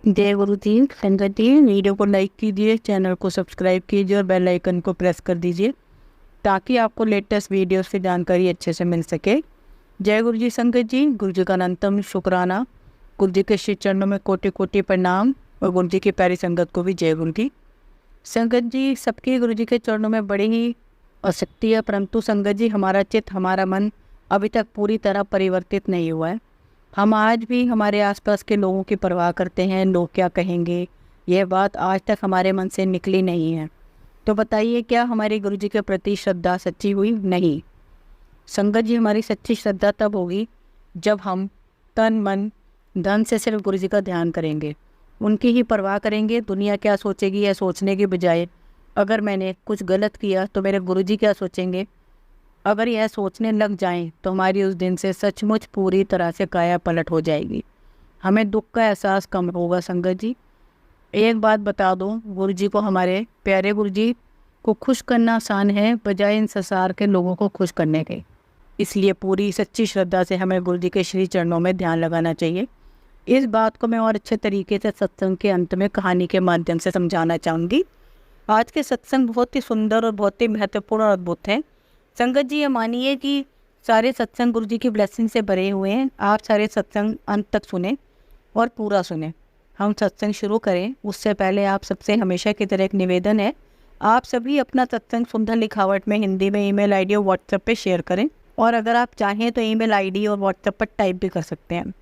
जय गुरु जी। संगत जी, वीडियो को लाइक कीजिए, चैनल को सब्सक्राइब कीजिए और बेल आइकन को प्रेस कर दीजिए ताकि आपको लेटेस्ट वीडियो से जानकारी अच्छे से मिल सके। जय गुरु जी। संगत जी, गुरु जी का अनंतम शुक्राना, गुरु जी के श्री चरणों में कोटि कोटि प्रणाम और गुरु जी की प्यारी संगत को भी जय गुरु जी। संगत जी, सबके गुरु जी के चरणों में बड़ी ही आसक्ति है, परंतु संगत जी हमारा चित्त, हमारा मन अभी तक पूरी तरह परिवर्तित नहीं हुआ है। हम आज भी हमारे आसपास के लोगों की परवाह करते हैं, लोग क्या कहेंगे, यह बात आज तक हमारे मन से निकली नहीं है। तो बताइए, क्या हमारे गुरु जी के प्रति श्रद्धा सच्ची हुई? नहीं। संगत जी, हमारी सच्ची श्रद्धा तब होगी जब हम तन मन धन से सिर्फ गुरु जी का ध्यान करेंगे, उनकी ही परवाह करेंगे। दुनिया क्या सोचेगी यह सोचने की बजाय अगर मैंने कुछ गलत किया तो मेरे गुरु जी क्या सोचेंगे, अगर यह सोचने लग जाएं तो हमारी उस दिन से सचमुच पूरी तरह से काया पलट हो जाएगी। हमें दुख का एहसास कम होगा। संगत जी, एक बात बता दूं, गुरु जी को, हमारे प्यारे गुरु जी को खुश करना आसान है बजाय इन संसार के लोगों को खुश करने के। इसलिए पूरी सच्ची श्रद्धा से हमें गुरु जी के श्री चरणों में ध्यान लगाना चाहिए। इस बात को मैं और अच्छे तरीके से सत्संग के अंत में कहानी के माध्यम से समझाना चाहूँगी। आज के सत्संग बहुत ही सुंदर और बहुत ही महत्वपूर्ण और अद्भुत हैं। संगत जी, ये मानिए कि सारे सत्संग गुरु जी की ब्लेसिंग से भरे हुए हैं। आप सारे सत्संग अंत तक सुने और पूरा सुने। हम सत्संग शुरू करें उससे पहले आप सबसे हमेशा की तरह एक निवेदन है, आप सभी अपना सत्संग सुंदर लिखावट में हिंदी में ईमेल आईडी और व्हाट्सएप पे शेयर करें, और अगर आप चाहें तो ईमेल आईडी और व्हाट्सएप पर टाइप भी कर सकते हैं।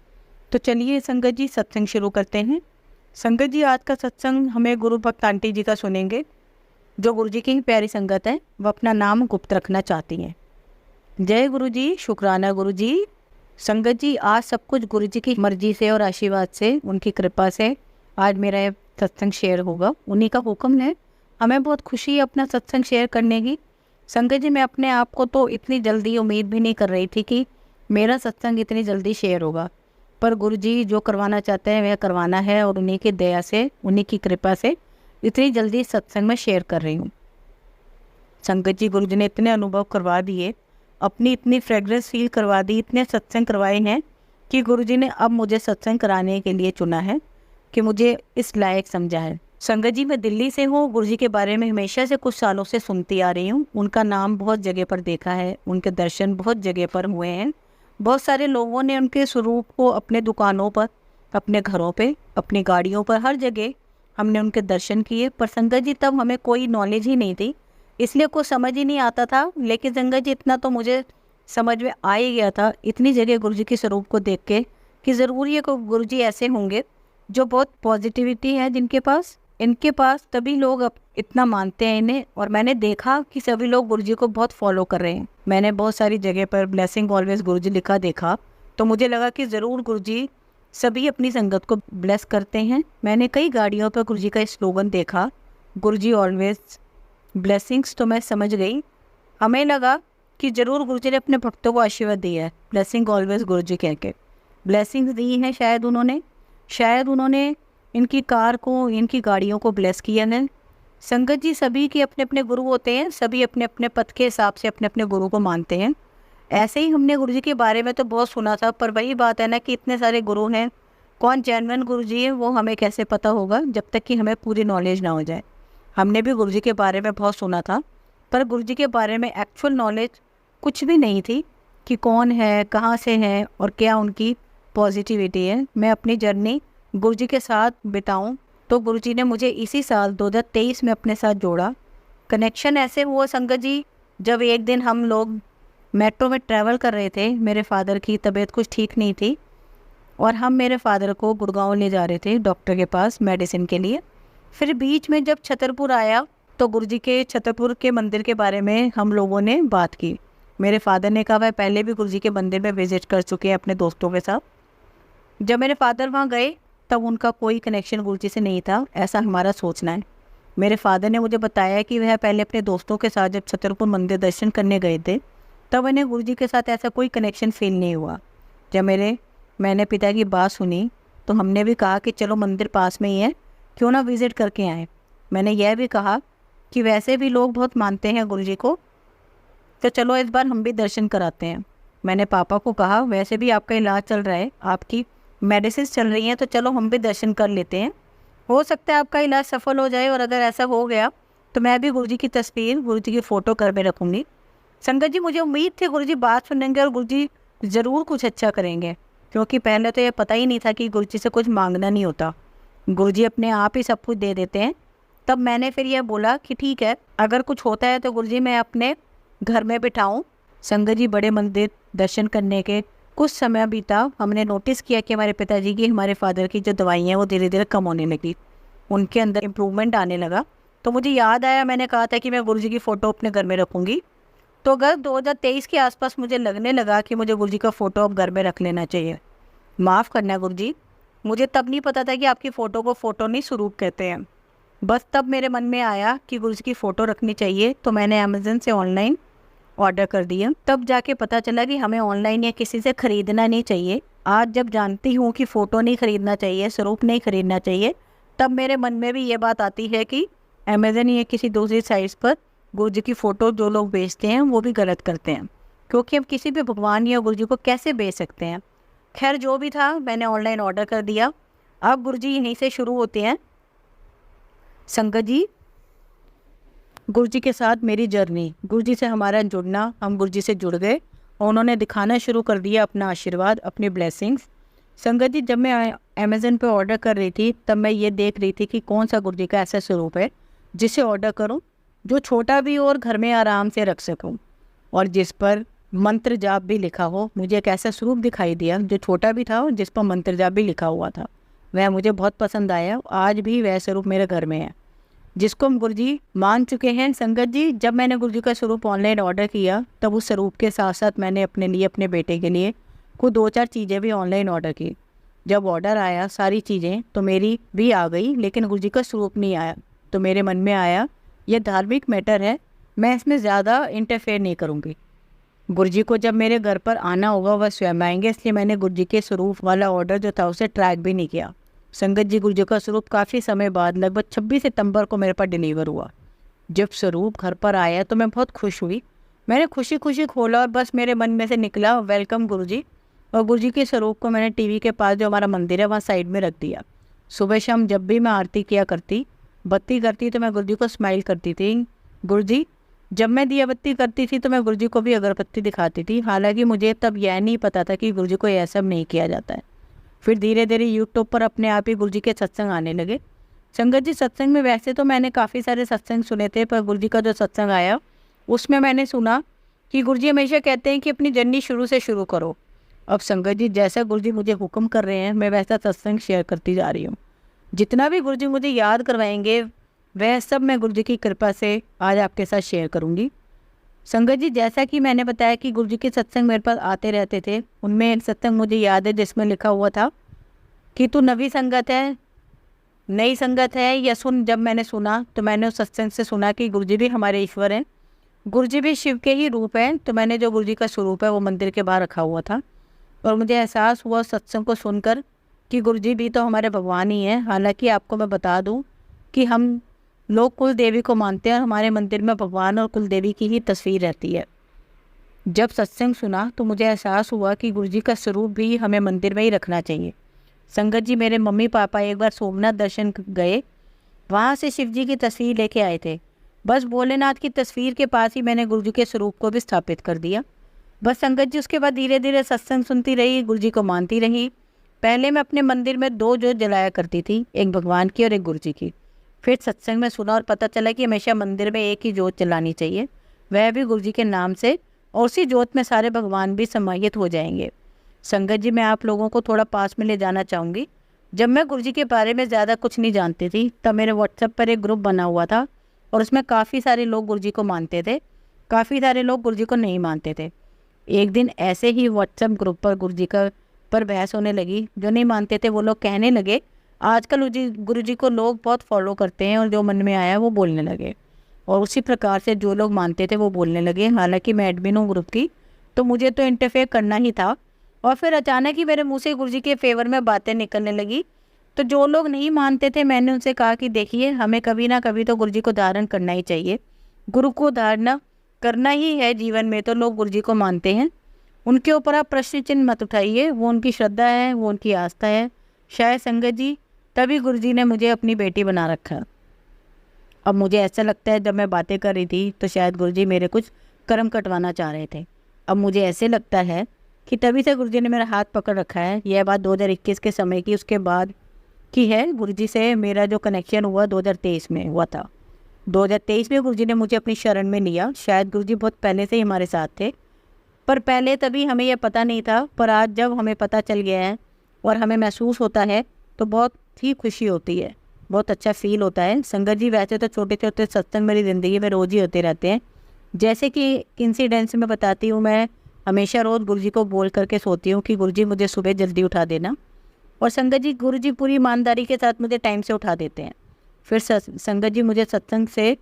तो चलिए संगत जी, सत्संग शुरू करते हैं। संगत जी, आज का सत्संग हमें गुरु भक्त आंटी जी का सुनेंगे, जो गुरु जी की प्यारी संगत है। वह अपना नाम गुप्त रखना चाहती हैं। जय गुरु जी, शुक्राना गुरु जी। संगत जी, आज सब कुछ गुरु जी की मर्जी से और आशीर्वाद से, उनकी कृपा से आज मेरा ये सत्संग शेयर होगा। उन्हीं का हुक्म है। हमें बहुत खुशी है अपना सत्संग शेयर करने की। संगत जी, मैं अपने आप को तो इतनी जल्दी उम्मीद भी नहीं कर रही थी कि मेरा सत्संग इतनी जल्दी शेयर होगा, पर गुरु जी जो करवाना चाहते हैं वह करवाना है, और उन्हीं की दया से, उन्हीं की कृपा से इतनी जल्दी सत्संग में शेयर कर रही हूँ। संगत जी, गुरु जी ने इतने अनुभव करवा दिए, अपनी इतनी फ्रेग्रेंस फील करवा दी, इतने सत्संग करवाए हैं कि गुरु जी ने अब मुझे सत्संग कराने के लिए चुना है, कि मुझे इस लायक समझा है। संगत जी, मैं दिल्ली से हूँ। गुरु जी के बारे में हमेशा से कुछ सालों से सुनती आ रही हूँ। उनका नाम बहुत जगह पर देखा है, उनके दर्शन बहुत जगह पर हुए हैं। बहुत सारे लोगों ने उनके स्वरूप को अपने दुकानों पर, अपने घरों पे, अपनी गाड़ियों पर, हर जगह हमने उनके दर्शन किए। पर संगत जी, तब हमें कोई नॉलेज ही नहीं थी, इसलिए कुछ समझ ही नहीं आता था। लेकिन संगत जी, इतना तो मुझे समझ में आ ही गया था इतनी जगह गुरु जी के स्वरूप को देख के, कि ज़रूर ये को गुरु जी ऐसे होंगे जो बहुत पॉजिटिविटी है जिनके पास, इनके पास तभी लोग अब इतना मानते हैं इन्हें। और मैंने देखा कि सभी लोग गुरु जी को बहुत फॉलो कर रहे हैं। मैंने बहुत सारी जगह पर ब्लेसिंग ऑलवेज गुरु जी लिखा देखा, तो मुझे लगा कि ज़रूर गुरु जी सभी अपनी संगत को ब्लेस करते हैं। मैंने कई गाड़ियों पर गुरु जी का स्लोगन देखा, गुरु जी ऑलवेज ब्लेसिंग्स, तो मैं समझ गई। हमें लगा कि ज़रूर गुरु जी ने अपने भक्तों को आशीर्वाद दिया है, ब्लेसिंग ऑलवेज गुरु जी कह के ब्लेसिंग्स दी हैं। शायद उन्होंने इनकी कार को, इनकी गाड़ियों को ब्लेस किया है। संगत जी, सभी के अपने अपने गुरु होते हैं, सभी अपने अपने पथ के हिसाब से अपने अपने गुरु को मानते हैं। ऐसे ही हमने गुरु जी के बारे में तो बहुत सुना था, पर वही बात है ना कि इतने सारे गुरु हैं, कौन जेन्युइन गुरु जी है वो हमें कैसे पता होगा जब तक कि हमें पूरी नॉलेज ना हो जाए। हमने भी गुरु जी के बारे में बहुत सुना था, पर गुरु जी के बारे में एक्चुअल नॉलेज कुछ भी नहीं थी कि कौन है, कहाँ से है और क्या उनकी पॉजिटिविटी है। मैं अपनी जर्नी गुरु जी के साथ बिताऊं तो गुरु जी ने मुझे इसी साल 2023 में अपने साथ जोड़ा। कनेक्शन ऐसे हुआ संगत जी, जब एक दिन हम लोग मेट्रो में ट्रैवल कर रहे थे। मेरे फादर की तबीयत कुछ ठीक नहीं थी और हम मेरे फादर को गुड़गांव ले जा रहे थे डॉक्टर के पास मेडिसिन के लिए। फिर बीच में जब छतरपुर आया तो गुरु जी के छतरपुर के मंदिर के बारे में हम लोगों ने बात की। मेरे फादर ने कहा वह पहले भी गुरु जी के मंदिर में विजिट कर चुके हैं अपने दोस्तों के साथ। जब मेरे फादर वहाँ गए तब उनका कोई कनेक्शन गुरु जी से नहीं था, ऐसा हमारा सोचना है। मेरे फादर ने मुझे बताया कि वह पहले अपने दोस्तों के साथ जब छतरपुर मंदिर दर्शन करने गए थे तब इन्हें गुरु जी के साथ ऐसा कोई कनेक्शन फील नहीं हुआ। जब मैंने पिता की बात सुनी तो हमने भी कहा कि चलो मंदिर पास में ही है, क्यों ना विज़िट करके आएँ। मैंने यह भी कहा कि वैसे भी लोग बहुत मानते हैं गुरु जी को, तो चलो इस बार हम भी दर्शन कराते हैं। मैंने पापा को कहा वैसे भी आपका इलाज चल रहा है, आपकी मेडिसिन चल रही हैं, तो चलो हम भी दर्शन कर लेते हैं, हो सकता है आपका इलाज सफल हो जाए। और अगर ऐसा हो गया तो मैं भी गुरुजी की तस्वीर, गुरुजी की फ़ोटो घर में रखूँगी। संगत जी, मुझे उम्मीद थी गुरुजी बात सुनेंगे और गुरुजी ज़रूर कुछ अच्छा करेंगे, क्योंकि पहले तो ये पता ही नहीं था कि गुरुजी से कुछ मांगना नहीं होता, गुरुजी अपने आप ही सब कुछ दे देते हैं। तब मैंने फिर यह बोला कि ठीक है, अगर कुछ होता है तो गुरुजी मैं अपने घर में बिठाऊँ। संगत जी, बड़े मंदिर दर्शन करने के कुछ समय बीता, हमने नोटिस किया कि हमारे पिताजी की, हमारे फादर की जो दवाइयाँ हैं वो धीरे धीरे कम होने लगी, उनके अंदर इम्प्रूवमेंट आने लगा। तो मुझे याद आया, मैंने कहा था कि मैं गुरुजी की फ़ोटो अपने घर में रखूँगी। तो अगर 2023 के आसपास मुझे लगने लगा कि मुझे गुरुजी का फ़ोटो अब घर में रख लेना चाहिए। माफ़ करना गुरुजी, मुझे तब नहीं पता था कि आपकी फ़ोटो को फ़ोटो नहीं, स्वरूप कहते हैं। बस तब मेरे मन में आया कि गुरुजी की फ़ोटो रखनी चाहिए, तो मैंने अमेज़न से ऑनलाइन ऑर्डर कर दिया। तब जाके पता चला कि हमें ऑनलाइन या किसी से ख़रीदना नहीं चाहिए। आज जब जानती हूँ कि फ़ोटो नहीं ख़रीदना चाहिए, स्वरूप नहीं ख़रीदना चाहिए, तब मेरे मन में भी ये बात आती है कि अमेज़न या किसी दूसरी साइट्स पर गुरुजी की फ़ोटो जो लोग बेचते हैं वो भी गलत करते हैं, क्योंकि हम किसी भी भगवान या गुरुजी को कैसे बेच सकते हैं। खैर, जो भी था, मैंने ऑनलाइन ऑर्डर कर दिया। अब गुरुजी यहीं से शुरू होते हैं। संगत जी, गुरुजी के साथ मेरी जर्नी, गुरुजी से हमारा जुड़ना, हम गुरुजी से जुड़ गए और उन्होंने दिखाना शुरू कर दिया अपना आशीर्वाद, अपनी ब्लेसिंग्स। संगत जी, जब मैं अमेज़न पे ऑर्डर कर रही थी, तब मैं ये देख रही थी कि कौन सा गुरुजी का ऐसा स्वरूप है जिसे ऑर्डर करूं, जो छोटा भी हो और घर में आराम से रख सकूं, और जिस पर मंत्र जाप भी लिखा हो। मुझे एक ऐसा स्वरूप दिखाई दिया जो छोटा भी था और जिस पर मंत्र जाप भी लिखा हुआ था। वह मुझे बहुत पसंद आया। आज भी वह स्वरूप मेरे घर में है, जिसको हम गुरुजी मान चुके हैं। संगत जी, जब मैंने गुरुजी का स्वरूप ऑनलाइन ऑर्डर किया, तब उस स्वरूप के साथ साथ मैंने अपने लिए, अपने बेटे के लिए कुछ 2-4 चीज़ें भी ऑनलाइन ऑर्डर की। जब ऑर्डर आया सारी चीज़ें, तो मेरी भी आ गई, लेकिन गुरुजी का स्वरूप नहीं आया। तो मेरे मन में आया, यह धार्मिक मैटर है, मैं इसमें ज़्यादा इंटरफेयर नहीं करूँगी। गुरुजी को जब मेरे घर पर आना होगा वह स्वयं आएंगे, इसलिए मैंने गुरुजी के स्वरूप वाला ऑर्डर जो था उसे ट्रैक भी नहीं किया। संगत जी, गुरुजी का स्वरूप काफ़ी समय बाद, लगभग 26 सितंबर को मेरे पास डिलीवर हुआ। जब स्वरूप घर पर आया तो मैं बहुत खुश हुई। मैंने खुशी खुशी खोला और बस मेरे मन में से निकला, वेलकम गुरुजी। और गुरुजी के स्वरूप को मैंने टीवी के पास जो हमारा मंदिर है वहाँ साइड में रख दिया। सुबह शाम जब भी मैं आरती किया करती, बत्ती करती, तो मैं गुरुजी को स्माइल करती थी। गुरुजी, जब मैं दिया बत्ती करती थी तो मैं गुरुजी को भी अगरबत्ती दिखाती थी। हालांकि मुझे तब यह नहीं पता था कि गुरुजी को यह सब नहीं किया जाता है। फिर धीरे धीरे यूट्यूब पर अपने आप ही गुरुजी के सत्संग आने लगे। संगत जी, सत्संग में वैसे तो मैंने काफ़ी सारे सत्संग सुने थे, पर गुरुजी का जो सत्संग आया उसमें मैंने सुना कि गुरुजी हमेशा कहते हैं कि अपनी जर्नी शुरू से शुरू करो। अब संगत जी, जैसा गुरुजी मुझे हुक्म कर रहे हैं, मैं वैसा सत्संग शेयर करती जा रही हूँ। जितना भी गुरुजी मुझे याद करवाएंगे वह सब मैं गुरुजी की कृपा से आज आपके साथ शेयर करूँगी। संगत जी, जैसा कि मैंने बताया कि गुरुजी के सत्संग मेरे पास आते रहते थे, उनमें एक सत्संग मुझे याद है जिसमें लिखा हुआ था कि तू नवी संगत है, नई संगत है या सुन। जब मैंने सुना तो मैंने उस सत्संग से सुना कि गुरुजी भी हमारे ईश्वर हैं, गुरुजी भी शिव के ही रूप हैं। तो मैंने जो गुरुजी का स्वरूप है वो मंदिर के बाहर रखा हुआ था, और मुझे एहसास हुआ सत्संग को सुनकर कि गुरुजी भी तो हमारे भगवान ही हैं। हालांकि आपको मैं बता दूं कि हम लोग कुल देवी को मानते हैं और हमारे मंदिर में भगवान और कुल देवी की ही तस्वीर रहती है। जब सत्संग सुना तो मुझे एहसास हुआ कि गुरुजी का स्वरूप भी हमें मंदिर में ही रखना चाहिए। संगत जी, मेरे मम्मी पापा एक बार सोमनाथ दर्शन गए, वहाँ से शिव जी की तस्वीर लेके आए थे। बस भोलेनाथ की तस्वीर के पास ही मैंने गुरुजी के स्वरूप को भी स्थापित कर दिया। बस संगत जी, उसके बाद धीरे धीरे सत्संग सुनती रही, गुरुजी को मानती रही। पहले मैं अपने मंदिर में 2 जोत जलाया करती थी, एक भगवान की और एक गुरुजी की। फिर सत्संग में सुना और पता चला कि हमेशा मंदिर में एक ही जोत जलानी चाहिए, वह भी गुरुजी के नाम से, और उसी जोत में सारे भगवान भी समाहित हो जाएंगे। संगत जी, मैं आप लोगों को थोड़ा पास में ले जाना चाहूँगी। जब मैं गुरुजी के बारे में ज़्यादा कुछ नहीं जानती थी, तब मेरे व्हाट्सएप पर एक ग्रुप बना हुआ था और उसमें काफ़ी सारे लोग गुरुजी को मानते थे, काफ़ी सारे लोग गुरुजी को नहीं मानते थे। एक दिन ऐसे ही व्हाट्सएप ग्रुप पर गुरुजी का पर बहस होने लगी। जो नहीं मानते थे वो लोग कहने लगे आजकल गुरुजी को लोग बहुत फॉलो करते हैं, और जो मन में आया वो बोलने लगे। और उसी प्रकार से जो लोग मानते थे वो बोलने लगे। हालांकि मैं एडमिन हूँ ग्रुप की, तो मुझे तो इंटरफेयर करना ही था। और फिर अचानक ही मेरे मुंह से गुरुजी के फेवर में बातें निकलने लगी। तो जो लोग नहीं मानते थे, मैंने उनसे कहा कि देखिए, हमें कभी ना कभी तो गुरुजी को धारण करना ही चाहिए, गुरु को धारणा करना ही है जीवन में, तो लोग गुरुजी को मानते हैं। उनके ऊपर आप प्रश्न चिन्ह मत उठाइए, वो उनकी श्रद्धा है, वो उनकी आस्था है। शायद संगत जी तभी गुरुजी ने मुझे अपनी बेटी बना रखा। अब मुझे ऐसा लगता है जब मैं बातें कर रही थी तो शायद गुरुजी मेरे कुछ कर्म कटवाना चाह रहे थे। अब मुझे ऐसे लगता है कि तभी से गुरुजी ने मेरा हाथ पकड़ रखा है। यह बात 2021 के समय की, उसके बाद की है। गुरुजी से मेरा जो कनेक्शन हुआ 2023 में हुआ था। 2023 में गुरुजी ने मुझे अपनी शरण में लिया। शायद गुरुजी बहुत पहले से ही हमारे साथ थे, पर पहले तभी हमें यह पता नहीं था। पर आज जब हमें पता चल गया है और हमें महसूस होता है तो बहुत ही खुशी होती है, बहुत अच्छा फील होता है। संगत जी वैसे तो छोटे छोटे सत्संग मेरी ज़िंदगी में रोज़ ही होते रहते हैं। जैसे कि इंसिडेंट्स में बताती हूँ, मैं हमेशा रोज़ गुरुजी को बोल करके सोती हूँ कि गुरुजी मुझे सुबह जल्दी उठा देना। और संगत जी गुरुजी पूरी ईमानदारी के साथ मुझे टाइम से उठा देते हैं। फिर संगत जी मुझे सत्संग से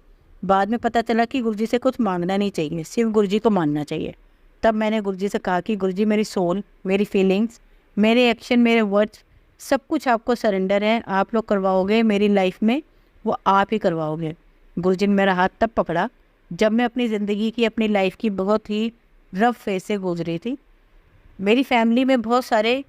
बाद में पता चला कि गुरुजी से कुछ मांगना नहीं चाहिए, सिर्फ गुरुजी को मानना चाहिए। तब मैंने गुरुजी से कहा कि गुरुजी मेरी सोल, मेरी फीलिंग्स, मेरे एक्शन, मेरे वर्ड्स सब कुछ आपको सरेंडर है। आप लोग करवाओगे मेरी लाइफ में, वो आप ही करवाओगे। गुरुजी ने मेरा हाथ तब पकड़ा जब मैं अपनी ज़िंदगी की, अपनी लाइफ की बहुत ही रफ फेज से गुजरी थी। मेरी फैमिली में बहुत सारे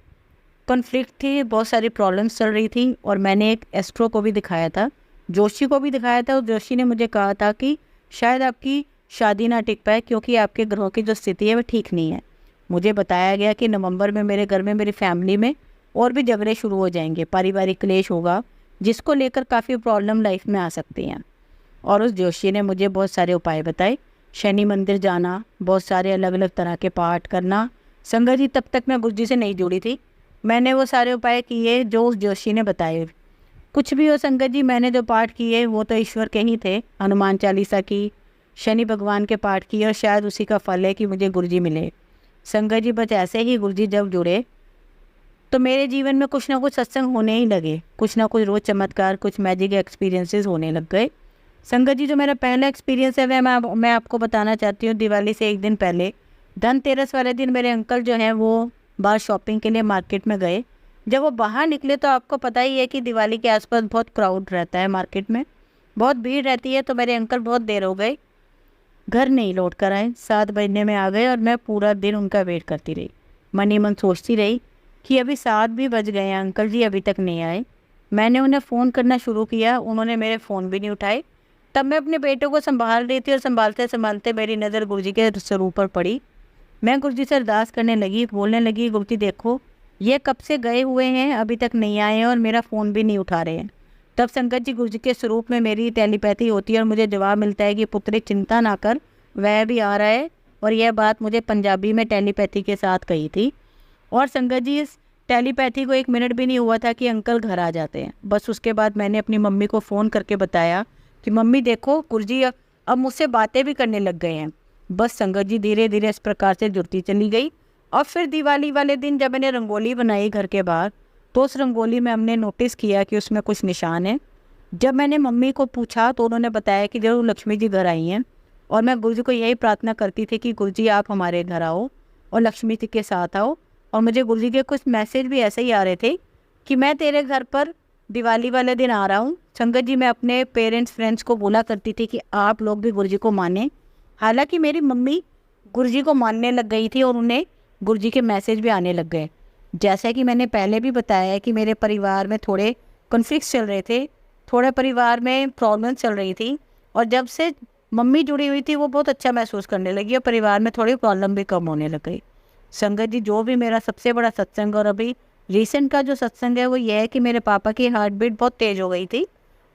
कॉन्फ्लिक्ट थे, बहुत सारी प्रॉब्लम्स चल रही थी। और मैंने एक एस्ट्रो को भी दिखाया था, जोशी को भी दिखाया था। और जोशी ने मुझे कहा था कि शायद आपकी शादी ना टिक पाए क्योंकि आपके ग्रहों की जो स्थिति है वह ठीक नहीं है। मुझे बताया गया कि नवंबर में मेरे घर में, मेरी फैमिली में और भी झगड़े शुरू हो जाएंगे, पारिवारिक क्लेश होगा, जिसको लेकर काफ़ी प्रॉब्लम लाइफ में आ सकती हैं। और उस जोशी ने मुझे बहुत सारे उपाय बताए। शनि मंदिर जाना, बहुत सारे अलग अलग तरह के पाठ करना। संगत जी तब तक मैं गुरुजी से नहीं जुड़ी थी। मैंने वो सारे उपाय किए जो उस जोशी ने बताए। कुछ भी हो संगत जी, मैंने जो पाठ किए वो तो ईश्वर के ही थे। हनुमान चालीसा की, शनि भगवान के पाठ किए, और शायद उसी का फल है कि मुझे गुरुजी मिले। संगत जी बस ऐसे ही गुरुजी जब जुड़े तो मेरे जीवन में कुछ ना कुछ सत्संग होने ही लगे, कुछ ना कुछ रोज़ चमत्कार, कुछ मैजिक एक्सपीरियंसेस होने लग गए। संगत जी जो मेरा पहला एक्सपीरियंस है वह मैं आपको बताना चाहती हूँ। दिवाली से एक दिन पहले, धनतेरस वाले दिन, मेरे अंकल जो हैं वो बाहर शॉपिंग के लिए मार्केट में गए। जब वो बाहर निकले तो आपको पता ही है कि दिवाली के आसपास बहुत क्राउड रहता है, मार्केट में बहुत भीड़ रहती है। तो मेरे अंकल बहुत देर हो गई, घर नहीं लौट कर आए। 7 बजने में आ गए और मैं पूरा दिन उनका वेट करती रही। मन ही मन सोचती रही कि अभी 7 भी बज गए हैं, अंकल जी अभी तक नहीं आए। मैंने उन्हें फ़ोन करना शुरू किया, उन्होंने मेरे फ़ोन भी नहीं उठाए। तब मैं अपने बेटे को संभाल रही थी और संभालते संभालते मेरी नज़र गुरुजी के स्वरूप पर पड़ी। मैं गुरुजी से अरदास करने लगी, बोलने लगी, गुरुजी देखो ये कब से गए हुए हैं, अभी तक नहीं आए हैं और मेरा फ़ोन भी नहीं उठा रहे हैं। तब संगत जी गुरुजी के स्वरूप में मेरी टेलीपैथी होती है और मुझे जवाब मिलता है कि पुत्री चिंता ना कर, वह भी आ रहा है। और यह बात मुझे पंजाबी में टेलीपैथी के साथ कही थी। और संगत जी इस टेलीपैथी को 1 मिनट भी नहीं हुआ था कि अंकल घर आ जाते हैं। बस उसके बाद मैंने अपनी मम्मी को फ़ोन करके बताया कि मम्मी देखो गुरुजी अब मुझसे बातें भी करने लग गए हैं। बस संगत जी धीरे धीरे इस प्रकार से जुड़ती चली गई। और फिर दिवाली वाले दिन जब मैंने रंगोली बनाई घर के बाहर, तो उस रंगोली में हमने नोटिस किया कि उसमें कुछ निशान है। जब मैंने मम्मी को पूछा तो उन्होंने बताया कि जरूर लक्ष्मी जी घर आई हैं। और मैं गुरुजी को यही प्रार्थना करती थी कि गुरुजी आप हमारे घर आओ और लक्ष्मी जी के साथ आओ। और मुझे गुरुजी के कुछ मैसेज भी ऐसे ही आ रहे थे कि मैं तेरे घर पर दिवाली वाले दिन आ रहा हूँ। संगत जी मैं अपने पेरेंट्स फ्रेंड्स को बोला करती थी कि आप लोग भी गुरुजी को मानें। हालांकि मेरी मम्मी गुरुजी को मानने लग गई थी और उन्हें गुरुजी के मैसेज भी आने लग गए। जैसा कि मैंने पहले भी बताया है कि मेरे परिवार में थोड़े कॉन्फ्लिक्ट्स चल रहे थे, थोड़े परिवार में प्रॉब्लम चल रही थी। और जब से मम्मी जुड़ी हुई थी वो बहुत अच्छा महसूस करने लगी और परिवार में थोड़ी प्रॉब्लम भी कम होने लग गई। संगत जी जो भी मेरा सबसे बड़ा सत्संग और अभी रिसेंट का जो सत्संग है वो ये है कि मेरे पापा की हार्ट बीट बहुत तेज़ हो गई थी।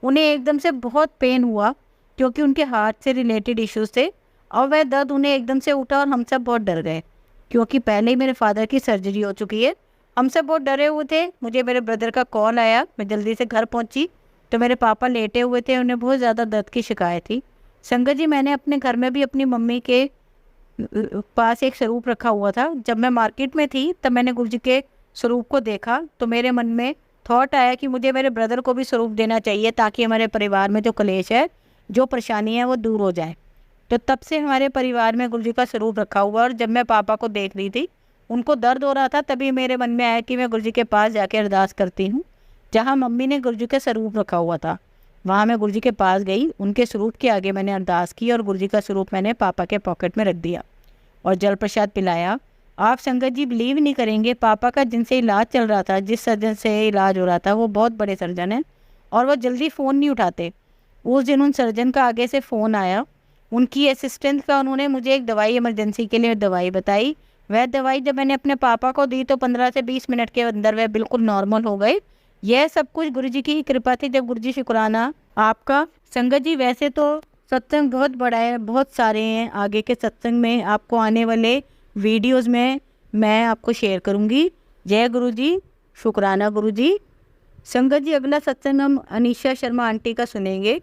उन्हें एकदम से बहुत पेन हुआ क्योंकि उनके हार्ट से रिलेटेड इश्यूज थे और वह दर्द उन्हें एकदम से उठा और हम सब बहुत डर गए क्योंकि पहले ही मेरे फादर की सर्जरी हो चुकी है। हम सब बहुत डरे हुए थे। मुझे मेरे ब्रदर का कॉल आया, मैं जल्दी से घर पहुंची तो मेरे पापा लेटे हुए थे, उन्हें बहुत ज़्यादा दर्द की शिकायत थी। संगत जी मैंने अपने घर में भी अपनी मम्मी के पास एक स्वरूप रखा हुआ था। जब मैं मार्केट में थी तब मैंने गुरुजी के स्वरूप को देखा तो मेरे मन में थॉट आया कि मुझे मेरे ब्रदर को भी स्वरूप देना चाहिए ताकि हमारे परिवार में जो क्लेश है, जो परेशानी है वो दूर हो जाए। तो तब से हमारे परिवार में गुरुजी का स्वरूप रखा हुआ। और जब मैं पापा को देख रही थी, उनको दर्द हो रहा था, तभी मेरे मन में आया कि मैं गुरुजी के पास जाके अरदास करती हूँ। जहाँ मम्मी ने गुरुजी का स्वरूप रखा हुआ था वहाँ मैं गुरुजी के पास गई, उनके स्वरूप के आगे मैंने अरदास की और गुरुजी का स्वरूप मैंने पापा के पॉकेट में रख दिया और जल प्रसाद पिलाया। आप संगत जी बिलीव नहीं करेंगे, पापा का जिनसे इलाज चल रहा था, जिस सर्जन से इलाज हो रहा था, वो बहुत बड़े सर्जन हैं और वो जल्दी फ़ोन नहीं उठाते। उस दिन उन सर्जन का आगे से फ़ोन आया, उनकी असिस्टेंट का, उन्होंने मुझे एक दवाई इमरजेंसी के लिए दवाई बताई। वह दवाई जब मैंने अपने पापा को दी तो 15 से 20 मिनट के अंदर वह बिल्कुल नॉर्मल हो गए। यह सब कुछ गुरु जी की कृपा थी। जब गुरु जी शुक्राना आपका। संगत जी वैसे तो सत्संग बहुत बड़ा है, बहुत सारे हैं। आगे के सत्संग में आपको आने वाले वीडियोस में मैं आपको शेयर करूंगी। जय गुरु जी, शुक्राना गुरु जी। संगत जी अगला सत्संग हम अनीशा शर्मा आंटी का सुनेंगे।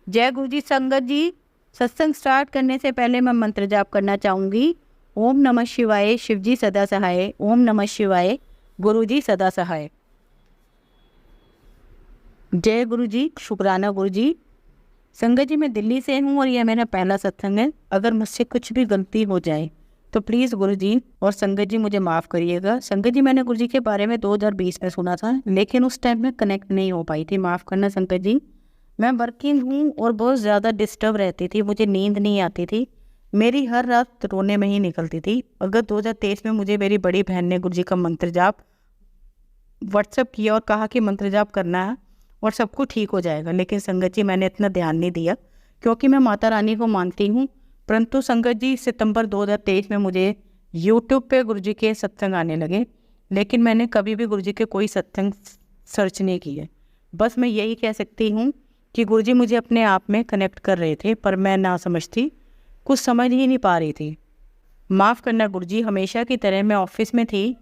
जय गुरु जी। संगत जी सत्संग स्टार्ट करने से पहले मैं मंत्र जाप करना चाहूँगी। ओम नमः शिवाय, शिव जी सदा सहाय। ओम नमः शिवाय, गुरु जी सदा सहाय। जय गुरु जी, शुक्राना गुरु जी। संगत जी मैं दिल्ली से हूँ और यह मेरा पहला सत्संग है। अगर मुझसे कुछ भी गलती हो जाए तो प्लीज़ गुरु जी और संगत जी मुझे माफ़ करिएगा। संगत जी मैंने गुरु जी के बारे में 2020 में सुना था, लेकिन उस टाइम में कनेक्ट नहीं हो पाई थी, माफ़ करना संगत जी। मैं वर्किंग हूँ और बहुत ज़्यादा डिस्टर्ब रहती थी, मुझे नींद नहीं आती थी, मेरी हर रात रोने में ही निकलती थी। अगर 2023 में मुझे मेरी बड़ी बहन ने गुरु जी का मंत्र जाप व्हाट्सअप किया और कहा कि मंत्र जाप करना है और सब कुछ ठीक हो जाएगा, लेकिन संगत जी मैंने इतना ध्यान नहीं दिया क्योंकि मैं माता रानी को मानती हूँ। परंतु संगत जी सितंबर 2023 में मुझे यूट्यूब पे गुरु जी के सत्संग आने लगे, लेकिन मैंने कभी भी गुरु जी के कोई सत्संग सर्च नहीं किए। बस मैं यही कह सकती हूँ कि गुरु जी मुझे अपने आप में कनेक्ट कर रहे थे, पर मैं ना समझती, कुछ समझ ही नहीं पा रही थी। माफ़ करना गुरु जी। हमेशा की तरह मैं ऑफिस में थी,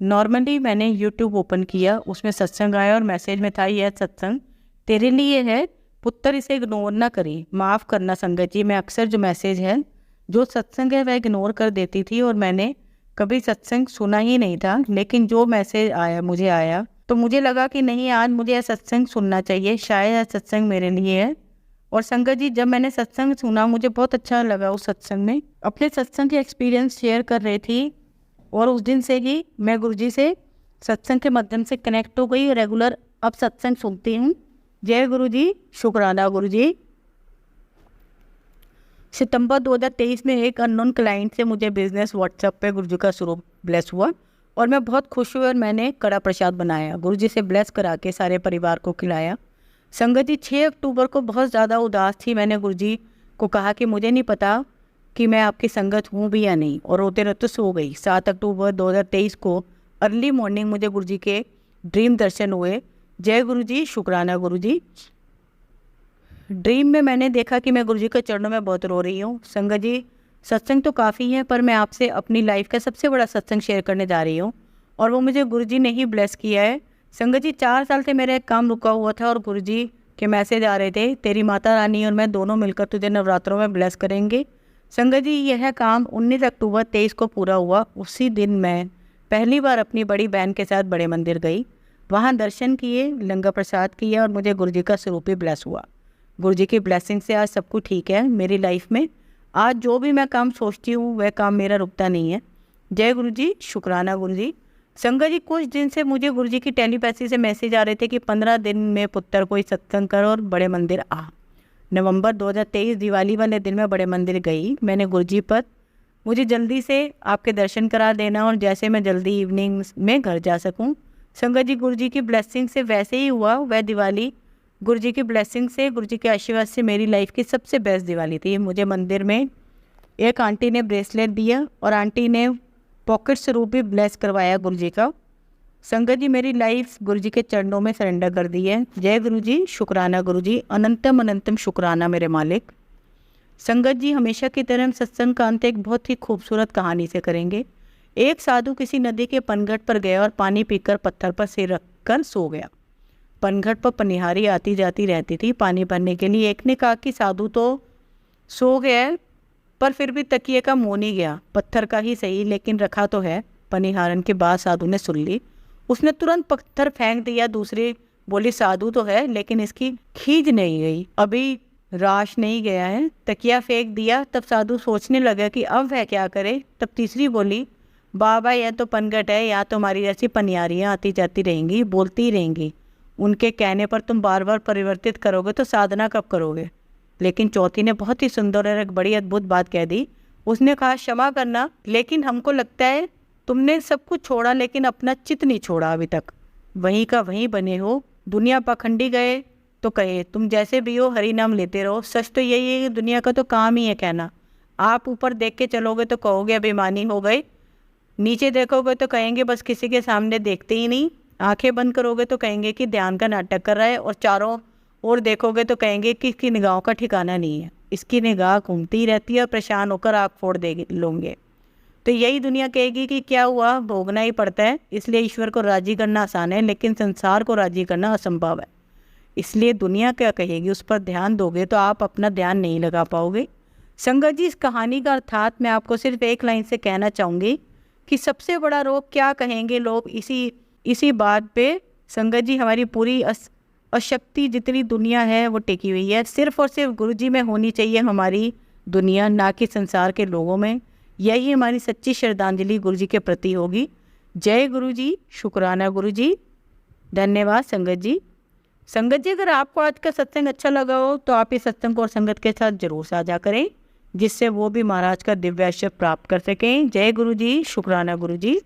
नॉर्मली मैंने यूट्यूब ओपन किया, उसमें सत्संग आया और मैसेज में था यह सत्संग तेरे लिए है पुत्र, इसे इग्नोर ना करी। माफ़ करना संगत जी, मैं अक्सर जो मैसेज है, जो सत्संग है, वह इग्नोर कर देती थी और मैंने कभी सत्संग सुना ही नहीं था। लेकिन जो मैसेज आया तो मुझे लगा कि नहीं, आज मुझे यह सत्संग सुनना चाहिए, शायद यह सत्संग मेरे लिए है। और संगत जी जब मैंने सत्संग सुना मुझे बहुत अच्छा लगा। उस सत्संग में अपने सत्संग के एक्सपीरियंस शेयर कर रही थी और उस दिन से ही मैं गुरुजी से सत्संग के माध्यम से कनेक्ट हो गई, रेगुलर अब सत्संग सुनती हूँ। जय गुरु जी, शुक्राना गुरु जी। सितंबर 2023 में एक अननोन क्लाइंट से मुझे बिजनेस व्हाट्सएप पे गुरुजी का स्वरूप ब्लेस हुआ और मैं बहुत खुश हुई और मैंने कड़ा प्रसाद बनाया, गुरुजी से ब्लेस करा के सारे परिवार को खिलाया। संगत जी 6 अक्टूबर को बहुत ज़्यादा उदास थी। मैंने गुरुजी को कहा कि मुझे नहीं पता कि मैं आपकी संगत हूँ भी या नहीं, और रोते रोते सो गई। 7 अक्टूबर 2023 को अर्ली मॉर्निंग मुझे गुरुजी के ड्रीम दर्शन हुए। जय गुरु जी, शुक्राना गुरु जी। ड्रीम में मैंने देखा कि मैं गुरुजी के चरणों में बहुत रो रही हूँ। संगत जी सत्संग तो काफ़ी है, पर मैं आपसे अपनी लाइफ का सबसे बड़ा सत्संग शेयर करने जा रही हूँ और वो मुझे गुरुजी ने ही ब्लेस किया है। संगत जी 4 साल से मेरा एक काम रुका हुआ था और गुरुजी के मैसेज आ रहे थे, तेरी माता रानी और मैं दोनों मिलकर तुझे नवरात्रों में ब्लेस करेंगे। संगत जी यह काम 19 अक्टूबर 23 को पूरा हुआ। उसी दिन मैं पहली बार अपनी बड़ी बहन के साथ बड़े मंदिर गई, वहाँ दर्शन किए, लंगर प्रसाद किया और मुझे गुरुजी का स्वरूप ही ब्लेस हुआ। गुरुजी की ब्लेसिंग से आज सब कुछ ठीक है मेरी लाइफ में। आज जो भी मैं काम सोचती हूँ वह काम मेरा रुकता नहीं है। जय गुरु जी, शुक्राना गुरु जी। संगत जी कुछ दिन से मुझे गुरुजी की टेलीपैथी से मैसेज आ रहे थे कि 15 दिन में पुत्र कोई सत्संग कर और बड़े मंदिर आ। नवंबर 2023 दिवाली वाले दिन मैं बड़े मंदिर गई। मैंने गुरुजी पर मुझे जल्दी से आपके दर्शन करा देना और जैसे मैं जल्दी इवनिंग में घर जा सकूं। संगत जी गुरुजी की ब्लेसिंग से वैसे ही हुआ। वह दिवाली गुरुजी की ब्लेसिंग से, गुरुजी के आशीर्वाद से मेरी लाइफ की सबसे बेस्ट दिवाली थी। मुझे मंदिर में एक आंटी ने ब्रेसलेट दिया और आंटी ने पॉकेट स्वरूप भी ब्लेस करवाया गुरुजी का। संगत जी मेरी लाइफ गुरुजी के चरणों में सरेंडर कर दी है। जय गुरुजी, शुक्राना गुरुजी, अनंतम अनंतम शुक्राना मेरे मालिक। संगत जी हमेशा की तरह हम सत्संग का अंत एक बहुत ही खूबसूरत कहानी से करेंगे। एक साधु किसी नदी के पनघट पर गया और पानी पीकर पत्थर पर सिर रखकर सो गया। पनघट पर पनिहारी आती जाती रहती थी पानी भरने के लिए। एक ने कहा कि साधु तो सो गया है, पर फिर भी तकिए का मुँह नहीं गया, पत्थर का ही सही लेकिन रखा तो है। पनिहारन के बाद साधु ने सुन ली, उसने तुरंत पत्थर फेंक दिया। दूसरी बोली साधु तो है लेकिन इसकी खींच नहीं गई, अभी राश नहीं गया है, तकिया फेंक दिया। तब साधु सोचने लगा कि अब वह क्या करे। तब तीसरी बोली बाबा यह तो पनघट है, यहाँ तो हमारी जैसी पनियारियाँ आती जाती रहेंगी, बोलती रहेंगी, उनके कहने पर तुम बार बार परिवर्तित करोगे तो साधना कब करोगे। लेकिन चौथी ने बहुत ही सुंदर और एक बड़ी अद्भुत बात कह दी। उसने कहा क्षमा करना, लेकिन हमको लगता है तुमने सब कुछ छोड़ा लेकिन अपना चित नहीं छोड़ा अभी तक, वहीं का वहीं बने हो। दुनिया पाखंडी गए तो कहे, तुम जैसे भी हो हरि नाम लेते रहो। सच तो यही है कि दुनिया का तो काम ही है कहना। आप ऊपर देख के चलोगे तो कहोगे अभिमानी हो गए, नीचे देखोगे तो कहेंगे बस किसी के सामने देखते ही नहीं, आंखें बंद करोगे तो कहेंगे कि ध्यान का नाटक कर रहा है, और चारों ओर देखोगे तो कहेंगे कि इसकी निगाहों का ठिकाना नहीं है, इसकी निगाह घूमती ही रहती है और परेशान होकर आँख फोड़ दे लोगे। तो यही दुनिया कहेगी कि क्या हुआ, भोगना ही पड़ता है। इसलिए ईश्वर को राजी करना आसान है लेकिन संसार को राजी करना असंभव है। इसलिए दुनिया क्या कहेगी उस पर ध्यान दोगे तो आप अपना ध्यान नहीं लगा पाओगे। संगत जी, इस कहानी का अर्थात मैं आपको सिर्फ एक लाइन से कहना चाहूँगी कि सबसे बड़ा रोग क्या कहेंगे लोग, इसी बात पे संगत जी हमारी पूरी अशक्ति जितनी दुनिया है वो टिकी हुई है। सिर्फ और सिर्फ गुरु जी में होनी चाहिए हमारी दुनिया, ना कि संसार के लोगों में। यही हमारी सच्ची श्रद्धांजलि गुरु जी के प्रति होगी। जय गुरु जी, शुक्राना गुरु जी, धन्यवाद संगत जी। संगत जी, अगर आपको आज का सत्संग अच्छा लगा हो तो आप इस सत्संग को और संगत के साथ जरूर साझा करें, जिससे वो भी महाराज का दिव्य आशीर्वाद प्राप्त कर सकें। जय गुरु जी, शुक्राना गुरु जी।